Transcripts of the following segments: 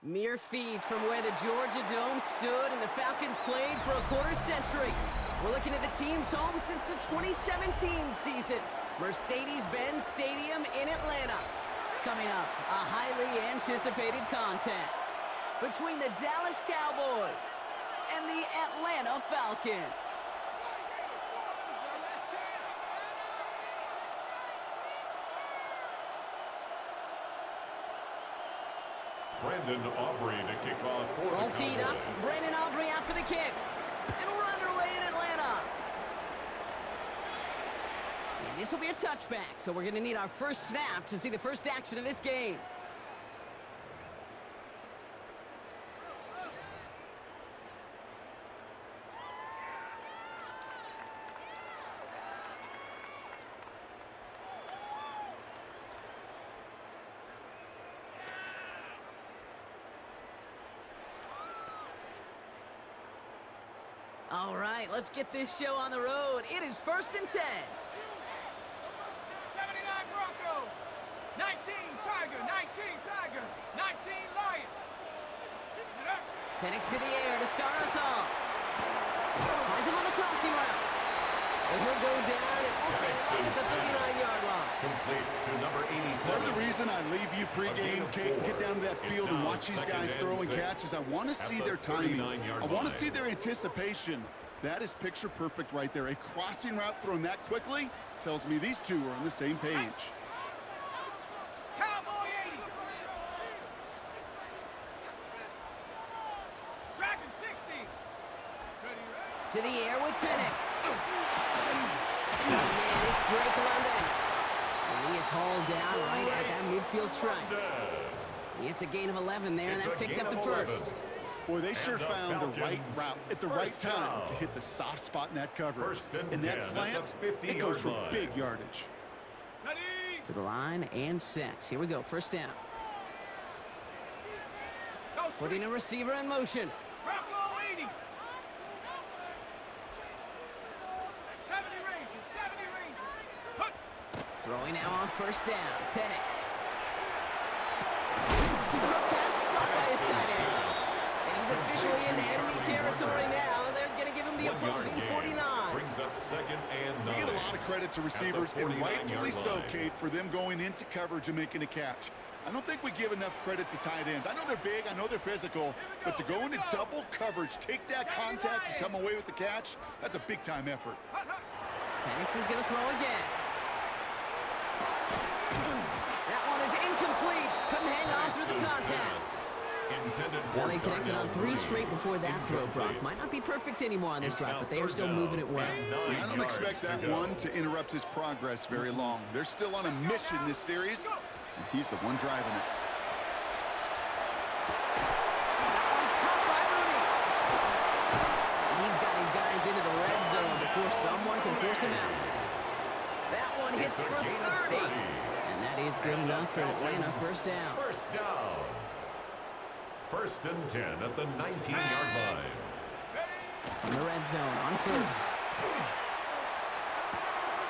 Mere feet from where the Georgia Dome stood and the Falcons played for a quarter century. We're looking at the team's home since the 2017 season, Mercedes-Benz Stadium in Atlanta. Coming up, a highly anticipated contest between the Dallas Cowboys and the Atlanta Falcons. Brandon Aubrey to kick off for All teed up. Brandon Aubrey out for the kick. And we're underway in Atlanta. And this will be a touchback, so we're going to need our first snap to see the first action of this game. All right, let's get this show on the road. It is 1st and 10. 79 Bronco, 19 Tiger, 19 Tiger, 19 Lion. Penix to the air to start us off. Finds him on the crossing route. And he'll go down and we'll say right at the 39-yard line. Complete to number 87. Part of the reason I leave you pregame, Kate, get down to that field and watch these guys throw and catch is I want to see their timing. I want to see their anticipation. That is picture perfect right there. A crossing route thrown that quickly tells me these two are on the same page. Cowboy 80. Dragon 60. Ready. To the air with Penix. Oh, man, it's Drake London. And he is hauled down right at that midfield stripe. It's a gain of 11 there, and that picks up the first. Boy, they sure found the right route at the right time to hit the soft spot in that coverage. And that slant, it goes for big yardage. Ready. To the line and set. Here we go, first down. Putting a receiver in motion. Bronco 80. 70 Rangers, 70 Rangers. Hut. Throwing now on first down. Penix. Short pass caught by his tight end. And he's officially in enemy territory now. They're going to give him the opposing 49. Brings up 2nd and 9. We get a lot of credit to receivers, and rightfully so, Kate, for them going into coverage and making a catch. I don't think we give enough credit to tight ends. I know they're big, I know they're physical, but to go into double coverage, take that contact, and come away with the catch, that's a big-time effort. Penix is going to throw again. That one is incomplete. Couldn't hang on through the contact. Well, they connected on 3 straight before that throw, Brock. Might not be perfect anymore on this drive, but they are still moving it well. Yeah, I don't expect that one to interrupt his progress very long. They're still on a mission this series, and he's the one driving it. That one's caught by Rooney. He's got his guys into the red zone before someone can force him out. That one hits for 30. And that is good enough for Atlanta. First down. First down. 1st and 10 at the 19-yard line. In the red zone on first.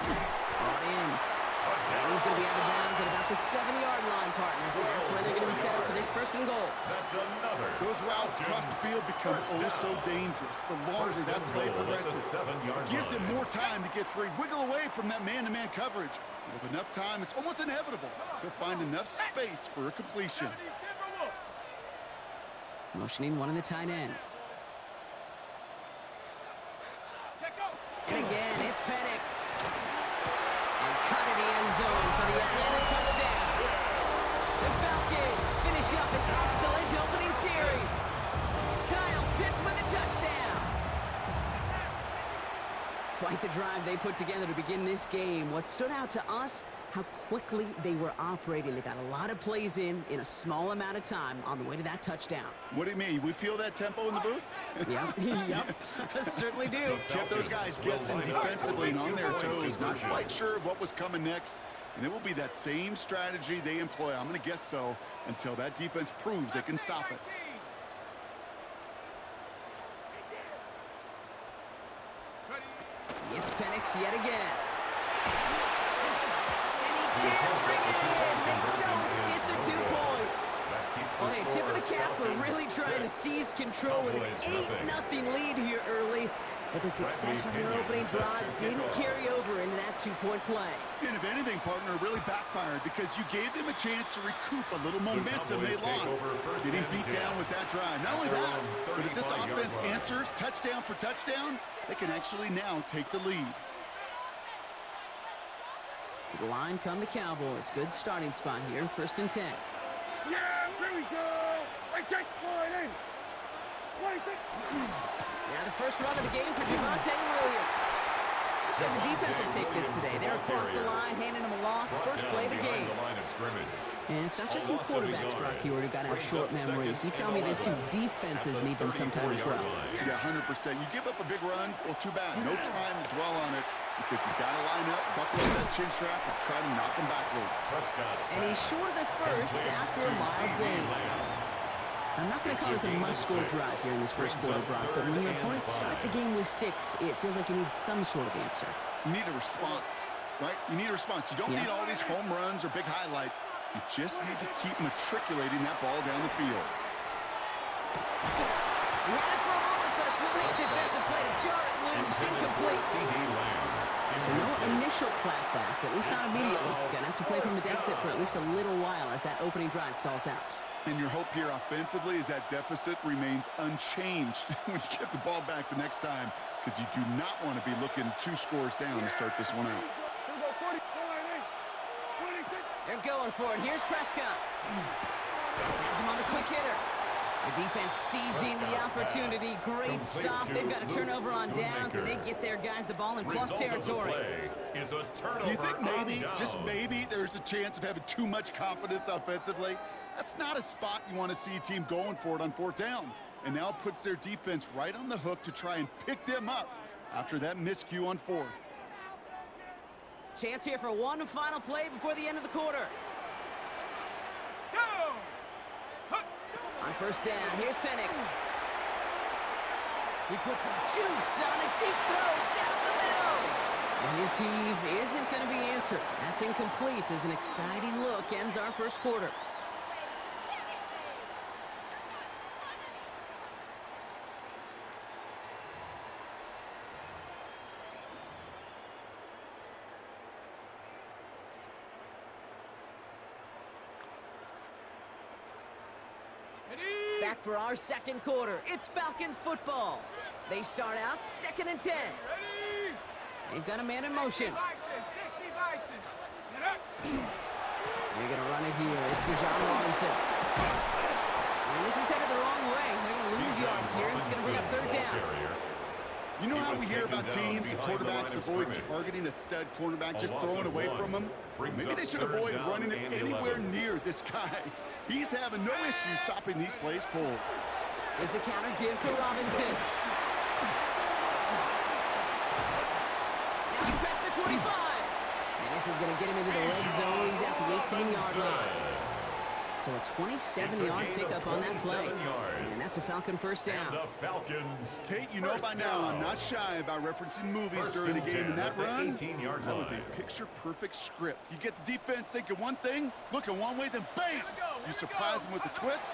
Brought in. And he's going to be out of bounds at about the 7-yard line, partner. That's where they're going to be set up for this 1st and goal. That's another. Those routes across the field become oh so dangerous. The longer that play progresses, it gives him more time to get free. Wiggle away from that man-to-man coverage. With enough time, it's almost inevitable. He'll find enough space for a completion. Motioning one of the tight ends. And again, it's Penix. And cut in the end zone for the Atlanta touchdown. The Falcons finish up an excellent opening series. Kyle Pitts with the touchdown. Quite the drive they put together to begin this game. What stood out to us, how quickly they were operating. They got a lot of plays in a small amount of time on the way to that touchdown. What do you mean? We feel that tempo in the booth? Yep, certainly do. Kept those guys guessing defensively and on their toes, not quite sure of what was coming next. And it will be that same strategy they employ, I'm going to guess so, until that defense proves they can stop it. It's Penix yet again. And he can't bring it in. They don't get the 2 points. Well, hey, tip of the cap for really trying to seize control with an 8-0 lead here early. But the success from their opening drive didn't carry over into that two-point play. And if anything, partner, it really backfired because you gave them a chance to recoup a little momentum they lost. Getting beat down with that drive. Not only that, but if this offense answers touchdown for touchdown, they can actually now take the lead. To the line come the Cowboys. Good starting spot here, 1st and 10. Yeah, here we go. Right, take line in. What do you think? Yeah, the first run of the game for Javonte Williams. Looks like the defense will take this today. They're across the line, handing them a loss. First play of the game. And it's not just some quarterbacks, Brock, here who got to have short memories. You tell me these two defenses need them sometime as well. Yeah, 100%. You give up a big run, well, too bad. No time to dwell on it because you got to line up, buckle up that chin strap, and try to knock them backwards. And he's short of the first after a mild gain. I'm not going to call this a must-score drive here in this first quarter, Brock, but when your opponents start the game with 6, it feels like you need some sort of answer. You need a response, right? You need a response. You don't need all these home runs or big highlights. You just need to keep matriculating that ball down the field. He had it for a moment, but a great defensive play to jar it loose, incomplete. So no initial clapback, at least not immediately. Gonna have to play from a deficit for at least a little while as that opening drive stalls out. And your hope here offensively is that deficit remains unchanged when you get the ball back the next time, because you do not want to be looking 2 scores down to start this one out. They're going for it. Here's Prescott. Has him on the quick hitter. The defense seizing the opportunity. Great stop. They've got a turnover on downs, and they get their guys the ball in plus territory. Do you think maybe, just maybe, there's a chance of having too much confidence offensively? That's not a spot you want to see a team going for it on 4th down. And now it puts their defense right on the hook to try and pick them up after that miscue on 4th. Chance here for one final play before the end of the quarter. Go! On 1st down, here's Penix. He puts some juice on a deep throw down the middle. And his heave isn't going to be answered. That's incomplete as an exciting look ends our first quarter. Back for our second quarter. It's Falcons football. They start out 2nd and 10. Ready? They've got a man in motion. 60 Bison. Get up. They're going to run it here. It's Bijan Robinson. And this is headed the wrong way. They're going to lose yards here. It's going to bring up 3rd down. You know how we hear about teams and quarterbacks avoid targeting a stud cornerback, just throwing away from him? Maybe they should avoid running it anywhere near this guy. He's having no issue stopping these plays cold. There's a counter give to Robinson. Now he's past the 25. And this is going to get him into the red zone. He's at the 18-yard line. So a 27-yard pickup on that play. And that's a Falcon 1st down. The Falcons. Kate, you know by now I'm not shy about referencing movies during the game. And that run, that was a picture-perfect script. You get the defense thinking one thing, looking one way, then bam! You surprise them with a twist,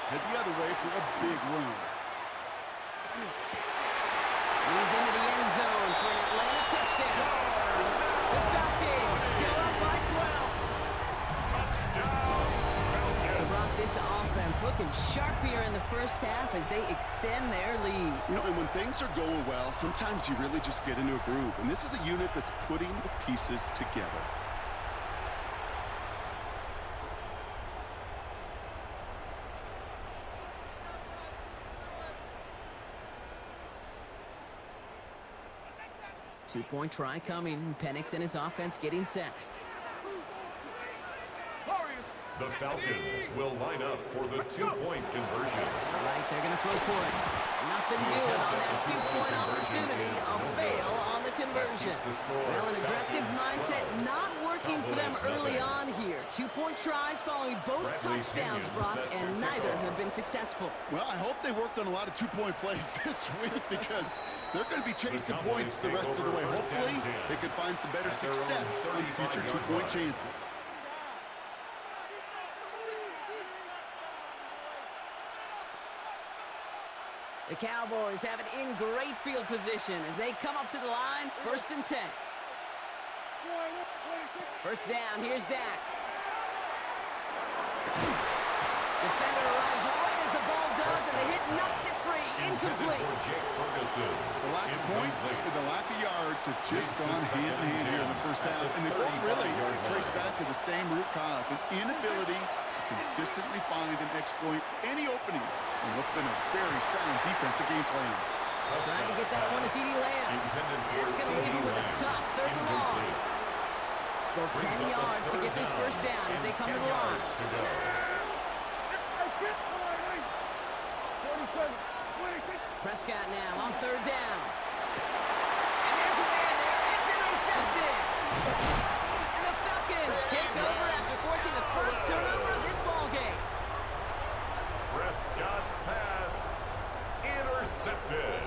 head the other way for a big run. He's into the end zone for an Atlanta touchdown. The Falcons go up by 12. So Brock, this offense looking sharp here in the first half as they extend their lead. You know, and when things are going well, sometimes you really just get into a groove. And this is a unit that's putting the pieces together. Two-point try coming. Penix and his offense getting set. The Falcons will line up for the 2-point conversion. All right, they're going to throw for it. Nothing doing on that 2-point opportunity. A fail on the conversion. Well, an aggressive mindset not working for them early on here. 2-point tries following both touchdowns, Brock, and neither have been successful. Well, I hope they worked on a lot of 2-point plays this week because they're going to be chasing points the rest of the way. Hopefully, they can find some better success on future 2-point chances. The Cowboys have it in great field position as they come up to the line, 1st and 10. First down, here's Dak. Defender arrives right as the ball does, and the hit knocks it free. Incomplete. The lack of points and the lack of yards have just gone hand in hand here in the first half, and they both really trace back to the same root cause, an inability to consistently find and exploit any opening in what's been a very sound defensive game plan. Trying to get that one to C.D. Lamb. And it's going to leave him with a tough 3rd and long. Still 10 yards to get this first down as they come to the line. Prescott now on 3rd down. And there's a man there. It's intercepted. And the Falcons take over after forcing the first turnover of this ballgame. Prescott's pass intercepted.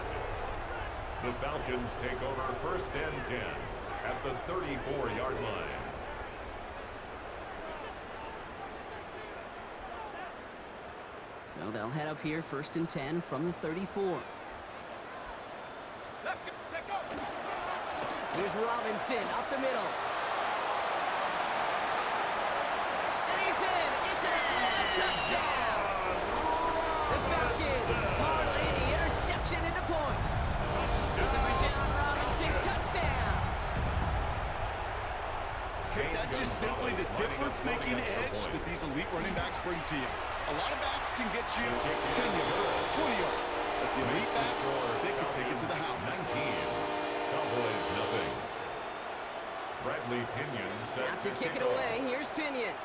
The Falcons take over 1st and 10 at the 34-yard line. So they'll head up here, 1st and 10 from the 34. Let's go. Take off. Here's Robinson up the middle. And he's in. It's a touchdown. The Falcons parlay the interception into points. It's a Bijan Robinson touchdown. That's just simply the difference-making edge that these elite running backs bring to you. A lot of backs can get you 10 yards, 20 yards. But the elite backs, they can take it to the house. 19. Cowboys nothing. Bradley Pinion set Out to kick it away. Here's Pinion.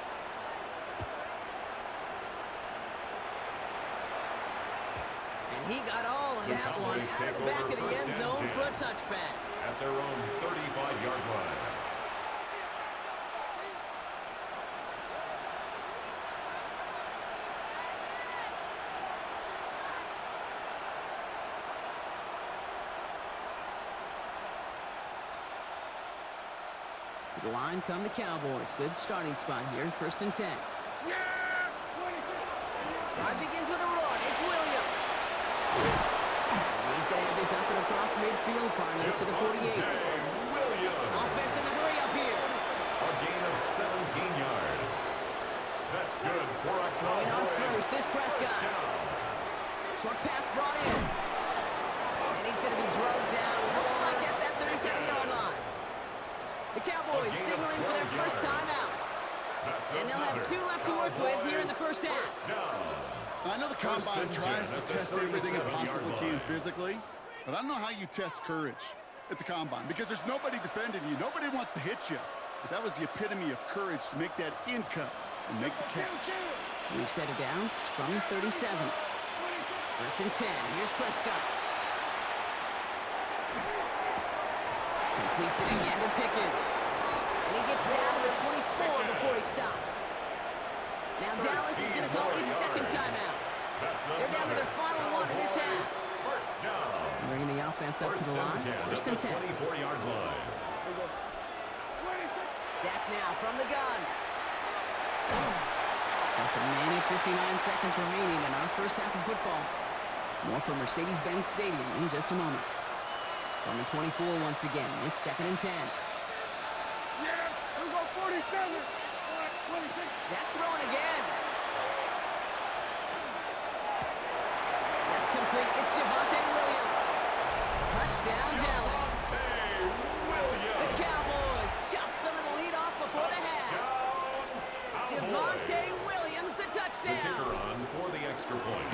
And he got all of that one out of the back of the end zone for a touchback. At their own 35-yard line. To the line come the Cowboys. Good starting spot here, 1st and 10. Drive begins with a run. It's Williams. And he's going to have this up and across midfield, partner to the 48. Offense in the hurry up here. A gain of 17 yards. That's good for a Going on first is Prescott. Short pass brought in. And he's going to be drugged down. Looks like at that 37-yard line. The Cowboys signaling for their first time out. And they'll have 2 left to work with here in the first half. I know the Combine tries to test everything it possibly can physically, but I don't know how you test courage at the Combine because there's nobody defending you. Nobody wants to hit you. But that was the epitome of courage to make that in cut and make the catch. We've set it down from the 37. 1st and 10. Here's Prescott. Completes it again to Pickens. And he gets down to the 24 before he stops. Now Dallas is going to call its 2nd timeout. They're down to their final one in this half. Bringing the offense up to the line. 1st and 10. 24-yard line. Dak now from the gun. Just a minute, 59 seconds remaining in our first half of football. More from Mercedes-Benz Stadium in just a moment. From the 24 once again, it's 2nd and 10. Yeah, we go 47. 26. Dak throwing again. That's complete. It's Javonte Williams. Touchdown, Dallas. The Cowboys chop some of the lead off before the half. Javonte Williams, the touchdown. The kicker on for the extra point.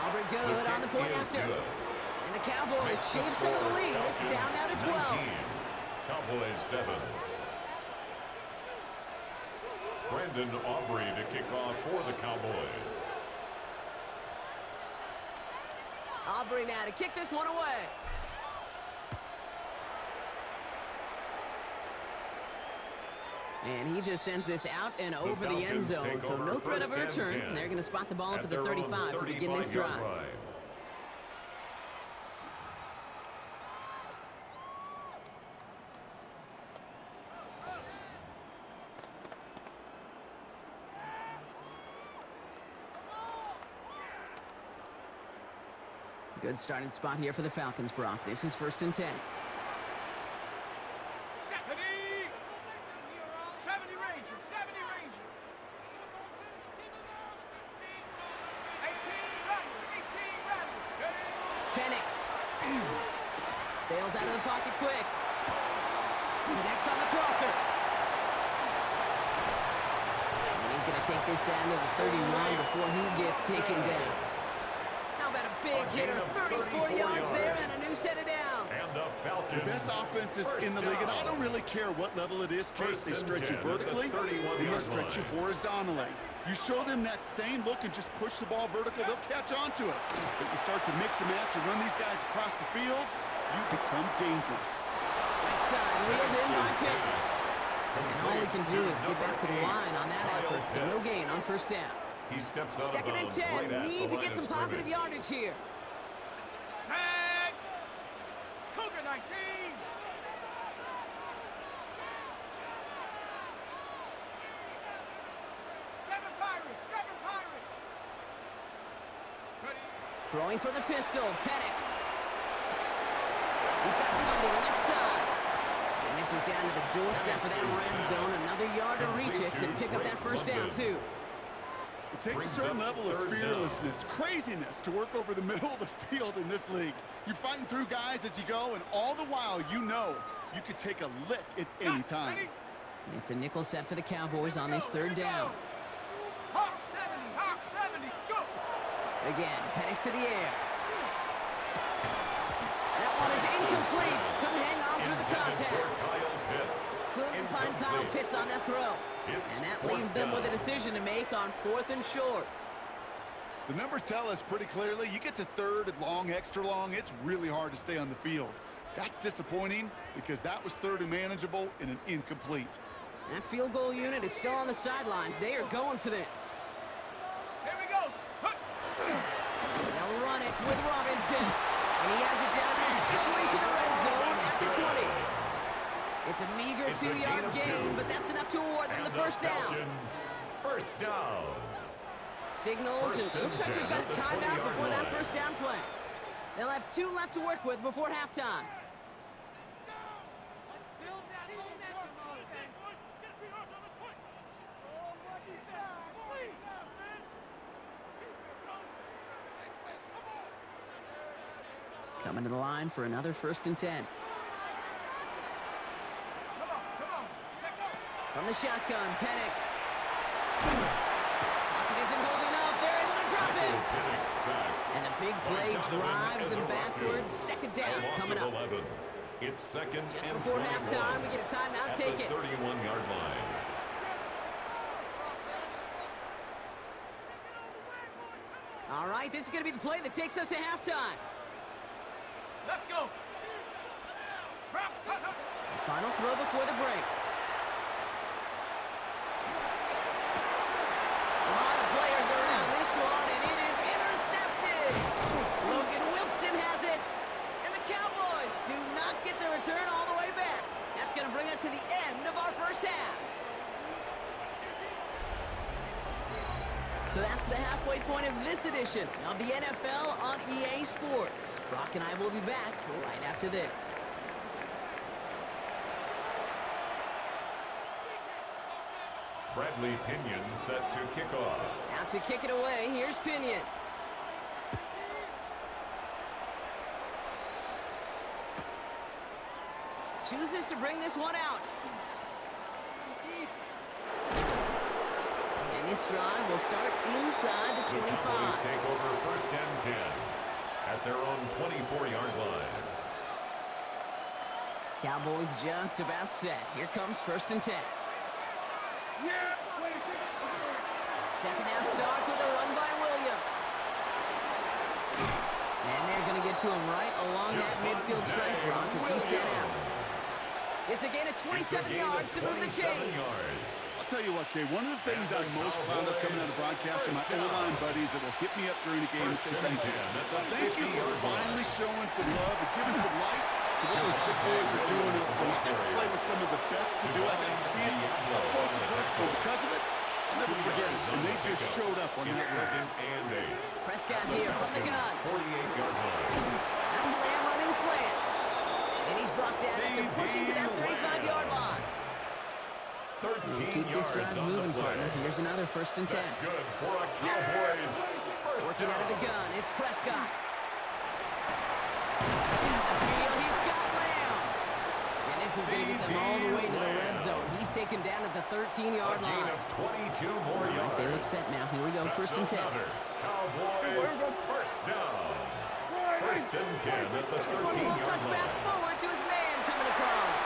Auburn good on the point after. And the Cowboys shave some of the lead. It's down now to 12. 19. Cowboys 7. Brandon Aubrey to kick off for the Cowboys. Aubrey now to kick this one away. And he just sends this out and over the end zone. So no threat of a return. They're going to spot the ball up at the 35 to begin this drive. Good starting spot here for the Falcons, Brock. This is 1st and 10. 70 Rangers, 70 Rangers. 18 Rattler. Penix. Bails out of the pocket quick. Connects on the crosser. And he's going to take this down to the 31 before he gets taken down. How about a big hitter, 34 yards there and a new set of downs. And the Falcons. The best offenses in the league, and I don't really care what level it is, Case. They stretch you vertically, and they'll stretch you horizontally. You show them that same look and just push the ball vertical, they'll catch on to it. But you start to mix and match and run these guys across the field, you become dangerous. Right side, reeled in by Pitts. And all we can do is get back to the line on that effort, so no gain on 1st down. He steps out 2nd and 10, need to get some positive yardage here. Sack. Cougar 19. Seven Pirates. Ready. Throwing for the pistol, Penix. He's got London left side. And this is down to the doorstep of that red zone. Another yard to reach it and pick up that 1st down, too. It takes a certain level of fearlessness, craziness to work over the middle of the field in this league. You're fighting through guys as you go, and all the while you know you could take a lick at any time. It's a nickel set for the Cowboys on this 3rd down. Hawk 70, go! Again, Penix to the air. That one is incomplete. Couldn't hang on through the contact. Couldn't find Kyle Pitts on that throw. And that leaves them with a decision to make on 4th and short. The numbers tell us pretty clearly, you get to 3rd and long, extra long, it's really hard to stay on the field. That's disappointing because that was 3rd and manageable and an incomplete. That field goal unit is still on the sidelines. They are going for this. Here we go. They'll run it with Robinson. And he has it down officially to the red zone at the 20. It's a meager 2-yard gain, but that's enough to award them the 1st down. 1st down. Signals, and looks like we've got a timeout before that 1st down play. They'll have 2 left to work with before halftime. Coming to the line for another 1st and 10. From the shotgun, Penix. Pocket isn't holding up. They're able to drop it. And the big play drives them backwards. 2nd down coming up. It's 2nd Just and before 21 halftime, we get a timeout. Take it. 31-yard line. All right, this is going to be the play that takes us to halftime. Let's go. Final throw before the break. A lot of players around this one, and it is intercepted. Logan Wilson has it. And the Cowboys do not get the return all the way back. That's going to bring us to the end of our 1st half. So that's the halfway point of this edition of the NFL on EA Sports. Brock and I will be back right after this. Bradley Pinion set to kick off. Out to kick it away, here's Pinion. Chooses to bring this one out. And this drive will start inside the 25. The Cowboys take over 1st and 10 at their own 24-yard line. Cowboys just about set. Here comes 1st and 10. Second half starts with a run by Williams. And they're going to get to him right along that midfield strike block as he's sent out. It's a gain of 27 yards to move the chains. I'll tell you what, Kay, one of the things I'm most proud of coming out of broadcast are my O-line buddies that will hit me up during the game and say thank you. Thank you for finally showing some love and giving some light to what those big boys are doing. I got to play with some of the best to do it. I got to see it up close and personal. Because of it, I'll never forget it. And they just showed up on that second and 8. Prescott here from the gun. 48-yard line. That's Lamb running slant. And he's brought down after pushing to that 35-yard line. 13 Keep this drive yards on moving, the play. partner. Here's another 1st and 10. That's good for a Cowboys first Working down. out of the gun. It's Prescott. The field, he's got Lamb. And this is going to get them all the way to the red zone. He's taken down at the 13-yard A gain line. of 22 more All right, yards. they look set now. Here we go, That's 1st and 10. another Cowboys first down. 1st and 10 at the This one's a little touch 13-yard pass line. forward to his man coming across.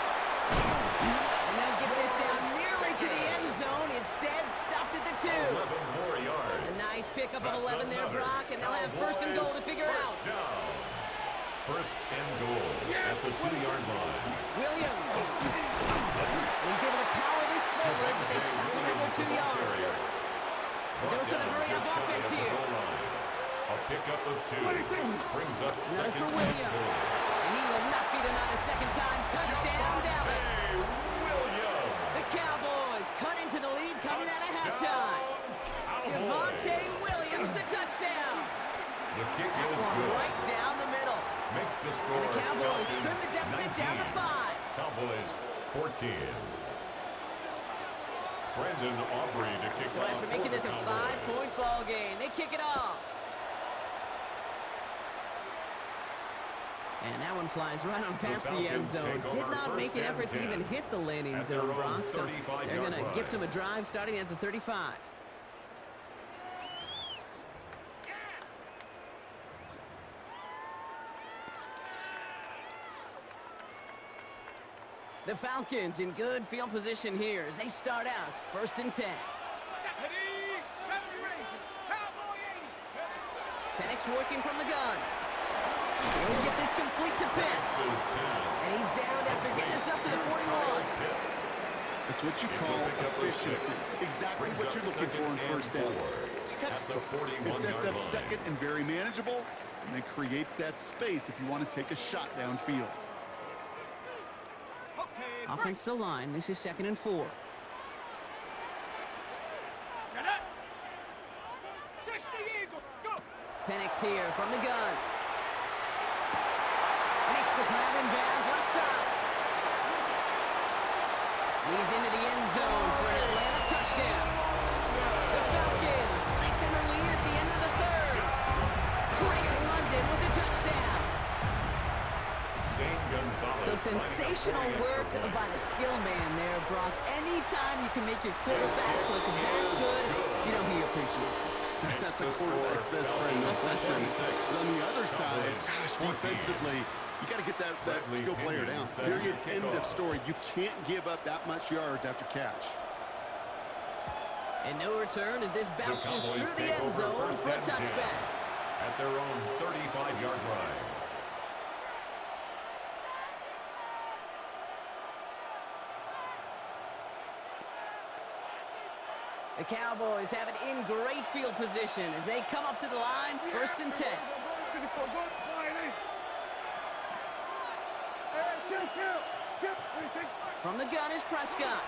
And they'll get this down nearly to the end zone. Instead, stopped at the 2. 11 more yards. A nice pickup of That's 11 there, another Brock, and they'll have 1st and goal to figure out. First down. 1st and goal at the 2-yard line. Williams. And he's able to power this forward, but they stop him after 2 yards. Dose of the hurry-up offense here. A pickup of 2 brings up Another second for and Williams. goal. And he will not beat it on a second time. Touchdown, Dallas. Williams. The Cowboys cut into the lead coming out of halftime. Javonte Williams, the touchdown. The kick That is one good. right down the middle. Makes the score. And the Cowboys Falcons trim the deficit down to 19. 5. Cowboys 14. Brandon Aubrey to kick So off after for making the this a Cowboys. 5-point ball game, they kick it off. And that one flies right on past the end Falcons zone. take Did over not make 1st an and effort to 10 even hit the landing at their zone, own Brock. So 35-yard they're going to line. gift him a drive starting at the 35. The Falcons in good field position here as they start out 1st and 10. Penix working from the gun. He'll get this complete to Pitts. And he's down after getting this up to the 41. It's what you It's a call pickup of efficiency. 6. Exactly Brings what up you're looking for in 2nd 1st and down. 4 at the Textbook. It 41-yard sets up line. 2nd and very manageable, and then creates that space if you want to take a shot downfield. Offensive line. This is 2nd and 4. Penix here from the gun. Makes the grab in bounds left side. He's into the end zone for an Atlanta touchdown. The Falcons lengthen the lead at the end of the 3rd. Drake London with a touchdown. So sensational work by the skill man there, Brock. Anytime you can make your quarterback look that good, you know he appreciates it. That's a quarterback's best friend, no question. But on the other side, gosh, defensively, you got to get that skill player down. Period. End of story. You can't give up that much yards after catch. And no return as this bounces through the end zone for a touchback. At their own 35-yard line. The Cowboys have it in great field position as they come up to the line, 1st and 10. From the gun is Prescott.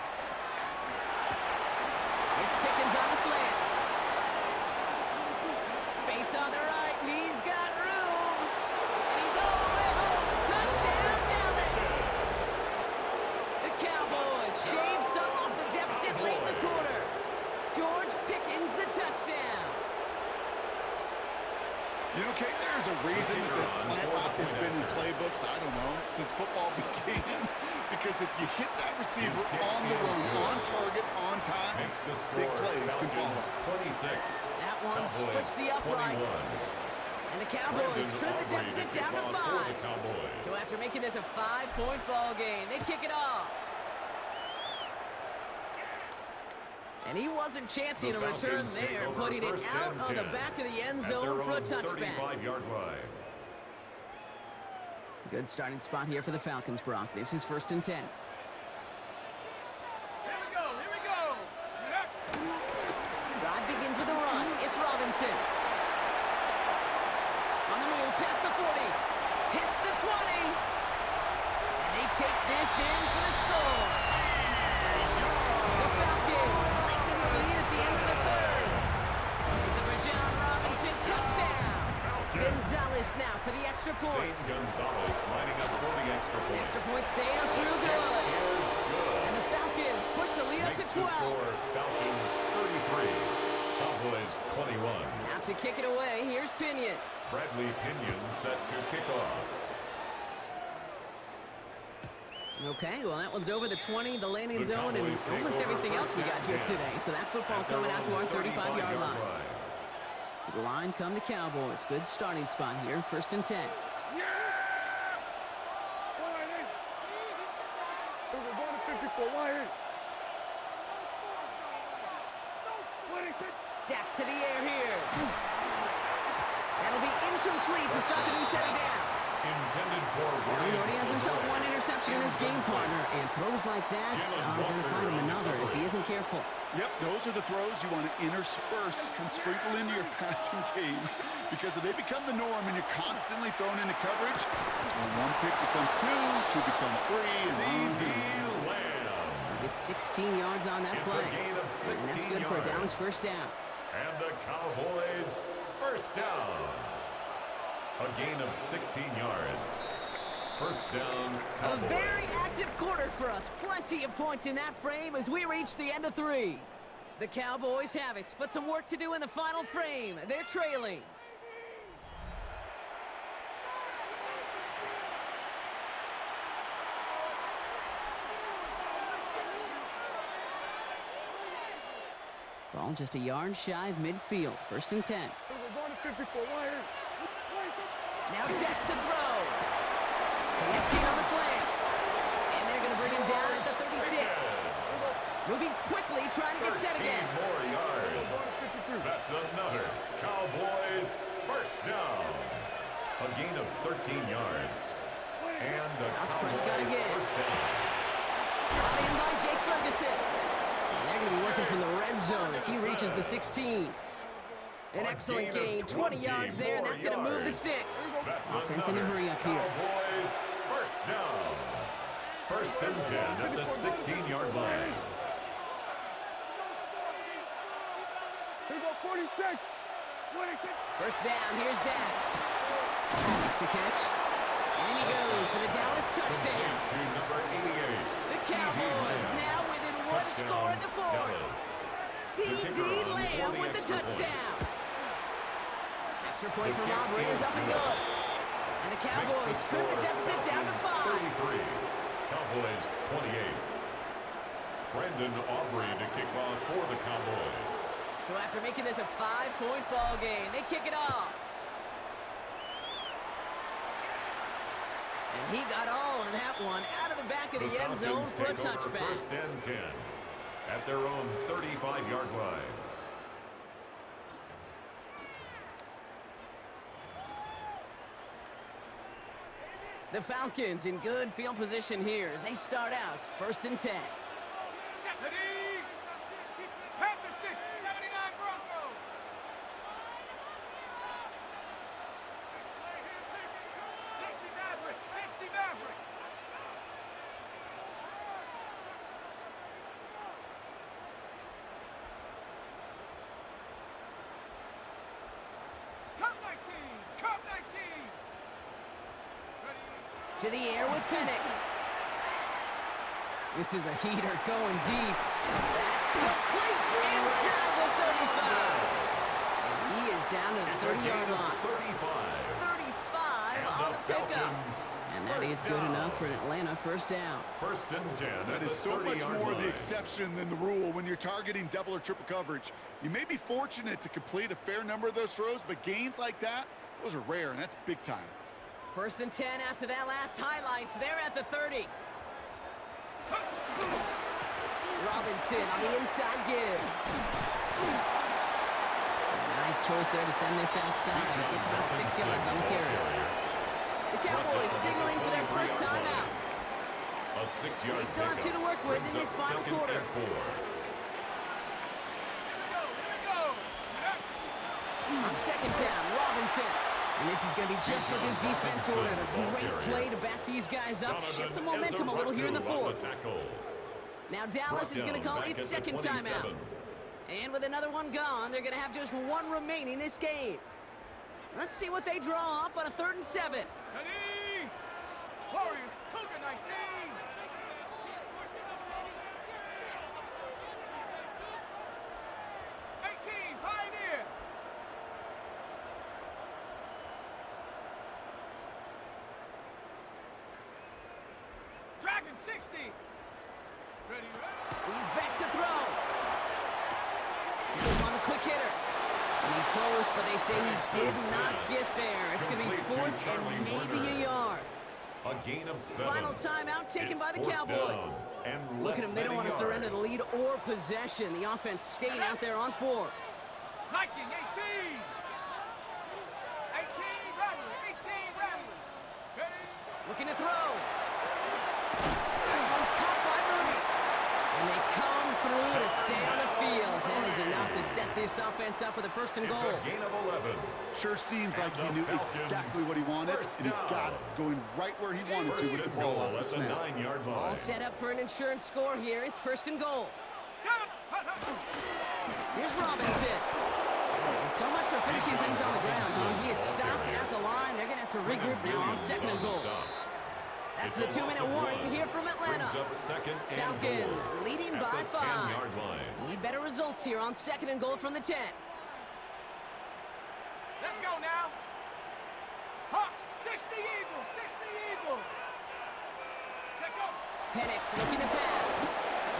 It's Pickens on the slant. Space on the right, and he's got room. And he's all the way home. Touchdown, Dallas. The Cowboys shave some off the deficit late in the quarter. George Pickens, the touchdown. You know, Kate, there's a reason that slant route has been in playbooks, I don't know, since football began. Because if you hit that receiver on the run, on target, on time, big plays can follow. 26. That one splits the uprights. And the Cowboys trim the deficit down to 5. So after making this a 5-point ball game, they kick it off. And he wasn't chancing a return there, putting it out on the back of the end zone for a touchback. 35-yard line. Good starting spot here for the Falcons, Brock. This is 1st and 10. Here we go. Drive begins with a run. It's Robinson. On the move, past the 40. Hits the 20. And they take this in for the score. The Falcons lengthen the lead at the end Gonzalez now for the extra point. St. Gonzalez lining up for the extra point. Extra point sails through good. And the Falcons push the lead up to 12. Score, Falcons 33, Cowboys 21. Now to kick it away, here's Pinion. Bradley Pinion set to kick off. Okay, well, that one's over the 20, the landing zone, and almost everything else we got here today. So that football coming out to our 35-yard line. To the line come the Cowboys. Good starting spot here, 1st and 10. Yeah! Wide in. We're going to 54. Wide in. Dak to the air here. That'll be incomplete to start the new set of downs. Intended for He already has himself one interception in his game, partner, and throws like that are going to find him another if he isn't careful. Yep, those are the throws you want to intersperse and sprinkle into your passing game, because if they become the norm and you're constantly thrown into coverage, that's when one pick becomes two becomes three, and CD Lamb. Gets 16 yards on that It's play. a gain of 16 And that's good for a Dallas yards. first down. And the Cowboys first down. A gain of 16 yards. First down, Cowboys. A very active quarter for us. Plenty of points in that frame as we reach the end of 3. The Cowboys have it, but some work to do in the final frame. They're trailing. Ball just a yard shy of midfield. 1st and 10. We're going to 54. Wide in. Now Dak to throw. Connecting on the slant. And they're going to bring him down at the 36. Moving quickly, trying to get set again. More yards. That's another Cowboys first down. A gain of 13 yards. And the Now it's Cowboys Prescott again. first down. Brought in by Jake Ferguson. And they're going to be working from the red zone as he reaches the 16. An excellent gain, 20 yards there, and that's going to move the sticks. That's Offense in the hurry up here. Cowboys first down. 1st and 10 at the 16-yard line. Here we go, 46. 26. First down, here's Dak. Makes the catch. And in he goes for the Dallas touchdown. To number 88. The Cowboys now within one score in the 4th. CD Lamb with the touchdown. Extra point from Aubrey is up and good. And the Cowboys trim the deficit down to 5. 33. Cowboys 28. Brandon Aubrey to kick off for the Cowboys. So after making this a 5-point ball game, they kick it off. And he got all of that one out of the back of the end zone for a touchback. 1st and 10 at their own 35-yard line. The Falcons in good field position here as they start out 1st and 10. Ready? Panther 6, 79 Broncos. 60 Maverick, 60 Maverick. Cup 19, Cup 19. To the air with Penix. This is a heater going deep. That's complete inside the 35. And he is down to the 30-yard line. 35 on the pickup. And that is good enough for an Atlanta first down. 1st and 10. that is so much more the exception than the rule when you're targeting double or triple coverage. You may be fortunate to complete a fair number of those throws, but gains like that, those are rare, and that's big time. 1st and 10 after that last highlights. They're at the 30. Robinson on the inside give. Nice choice there to send this outside. It gets about 6 yards on the carry. The Cowboys signaling for their first timeout. A 6-yard They still have 2 to work with in this final quarter. On 2nd down, Robinson. And this is going to be just what this defense ordered. A great play to back these guys up, shift the momentum a little here in the 4th. Now Dallas is going to call its 2nd timeout. And with another one gone, they're going to have just 1 remaining this game. Let's see what they draw up on a 3rd and 7. Ready? Warriors, Cougar 19. 18, Pioneer. Dragon 60. Ready? He's back to throw. He's on the quick hitter. And he's close, but they say he did not get there. It's going to be 4th and maybe a yard. A gain of 7. Final timeout taken It's by the 4th Cowboys. down and Look at less them. They than don't a want to yard. surrender the lead or possession. The offense staying out there on 4. Viking 18. 18, Rattler. 18, Rattler. Ready? Looking to throw. That one's caught by Mooney. And they come through to stay on the field. That is enough to set this offense up with a 1st and It's goal. a gain of 11. Sure seems like he And knew the Falcons exactly what he wanted, first and he got down. it, going right where he wanted to First with the and ball goal off the at the snap. 9-yard line. All set up for an insurance score here. It's 1st and goal. Here's Robinson. So much for finishing things on the ground. He is stopped at the line. They're going to have to regroup now on 2nd and goal. That's the 2-minute warning here from Atlanta. Brings up 2nd and Falcons goal leading at by the 5. 10-yard line. Need better results here on 2nd and goal from the 10. Let's go now. Hawks, 60 Eagles, 60 Eagles. Check up. Penix looking to pass.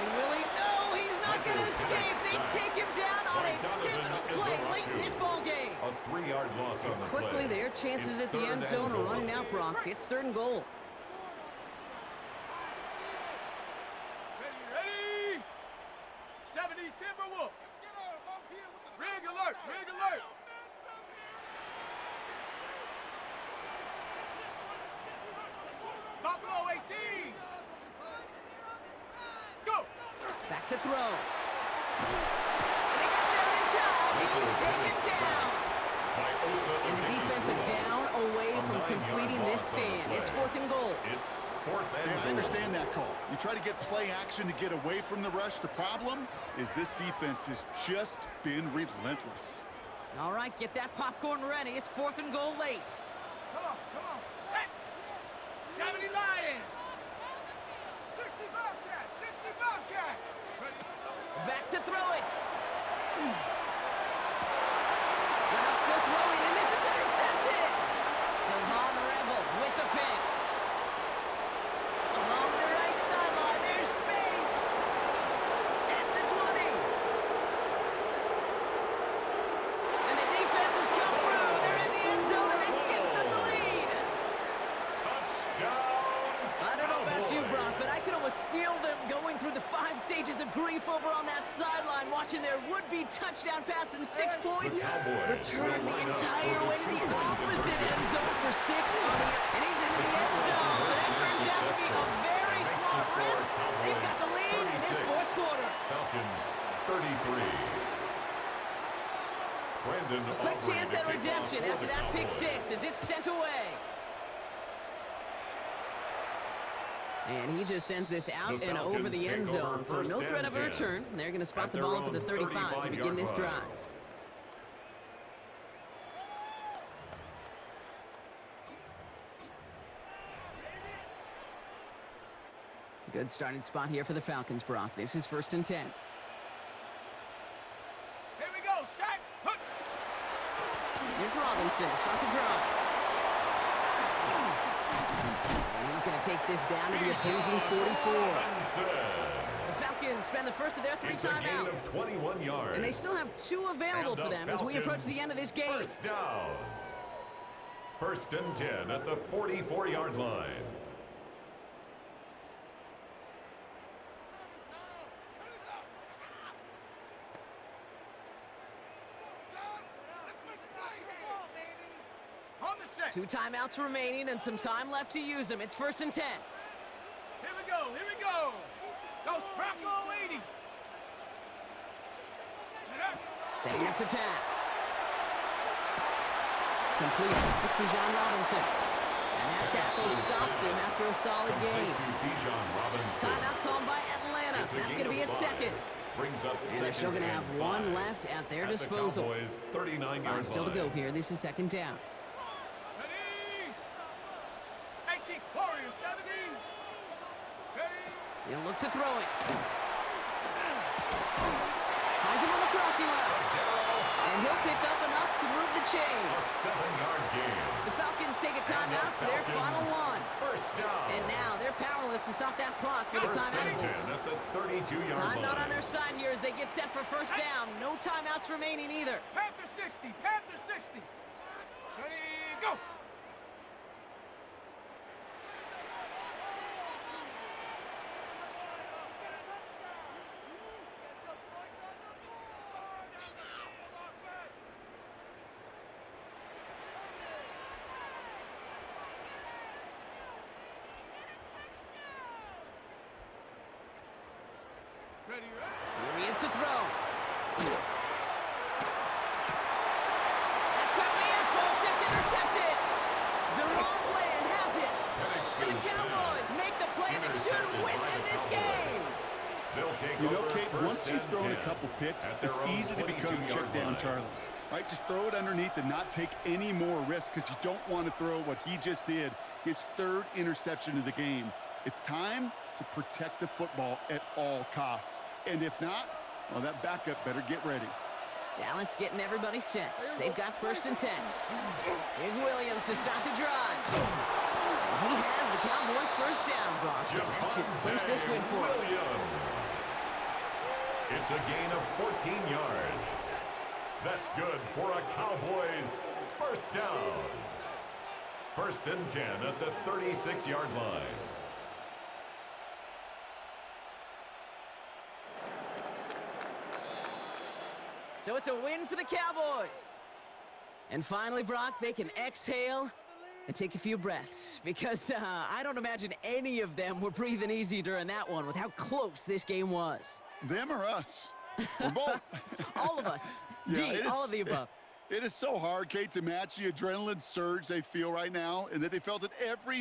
And Willie, no, he's not going to escape. They take him down on a pivotal play late in this ball game. A 3-yard loss on the Quickly, play. their chances It's at the 3rd end and zone are goal. running out, Brock. It's 3rd and goal. Ready? 70 Timberwolf. Rig alert, rig alert. Buffalo 18. Go. Back to throw. And they got there in time. He's taken down. By Osa And the defense are down away from completing this stand. It's 4th and goal. It's 4th and Yeah, I goal. understand that call. You try to get play action to get away from the rush. The problem is this defense has just been relentless. All right, get that popcorn ready. It's 4th and goal late. Come on. Set. 70 Lion. 60 Bobcat, 60 Bobcat. Ready? Back to throw it. Now still throwing, and this is intercepted. Savon Rebel with the pick. Along the right sideline, there's space. At the 20. And the defense has come through. They're in the end zone, and it gives them the lead. Touchdown. I don't know about you, Brock, but I can almost feel them going through the 5 stages of grief over on that sideline, watching their would-be touchdown pass in 6 points. The Cowboys Return the will line up entire for way to the two-point opposite conversion. end zone for 6 and he's into the end zone. So that turns out to be a very smart risk. They've got the lead in this 4th quarter. Falcons 33. Brandon A quick Aubrey chance to at kick off redemption for after the that pick Cowboys. 6 as it's sent away. And he just sends this out The and over the end Falcons take over zone. So first no threat and of a 10 return. They're going to spot at the their ball up at the own 35 to begin 35-yard this line. drive. Good starting spot here for the Falcons, Brock. This is 1st and 10. Here we go, Shaq. Hook. Here's Robinson to start the drive. And he's going to take this down to the opposing 44. Robinson. The Falcons spend the first of their 3 It's a gain timeouts. of 21 yards. And they still have 2 available And for the them as we approach the Falcons end of this game. First down. 1st and 10 at the 44-yard line. On the set. 2 timeouts remaining and some time left to use them. It's 1st and 10. Here we go, here we go. Goes Bronco 80. Setting up to pass. Complete. It's Bijan Robinson. And that tackle stops him after a solid Complete gain. to Bijan Robinson. Timeout called by Atlanta. It's a That's gain going to be of its 5. second. brings up And they're still going to have one left at their disposal. The Cowboys' 39-yard line. Still to go here. This is second down. Ready? 18, Warriors, 70. Ready? He'll look to throw it. Finds him on the crossing route. And he'll pick up enough to move the chain. A 7-yard gain. The Falcons take a timeout to their final one. First down. And now they're powerless to stop that clock with a timeout at least. At the 32-yard line. Time not on their side here as they get set for first down. No timeouts remaining either. Panther 60, Panther 60. Ready, go. Ready, Here he is to throw. That could be it, folks. It's intercepted. Deron Bland has it. And the Cowboys make the play that should win them this game. You know, Kate, once you've thrown a couple picks, it's easy to become check down Charlie. Right? Just throw it underneath and not take any more risk because you don't want to throw what he just did, his third interception of the game. It's time to protect the football at all costs. And if not, well, that backup better get ready. Dallas getting everybody set. They've got first and 10. Here's Williams to start the drive. And he has the Cowboys first down, Brock. And that should clinch this win for him. It's a gain of 14 yards. That's good for a Cowboys first down. First and 10 at the 36-yard line. So it's a win for the Cowboys. And finally, Brock, they can exhale and take a few breaths because I don't imagine any of them were breathing easy during that one with how close this game was. Them or us? We're both. All of us. Yeah, D, all of the above. It is so hard, Kate, to match the adrenaline surge they feel right now and that they felt it every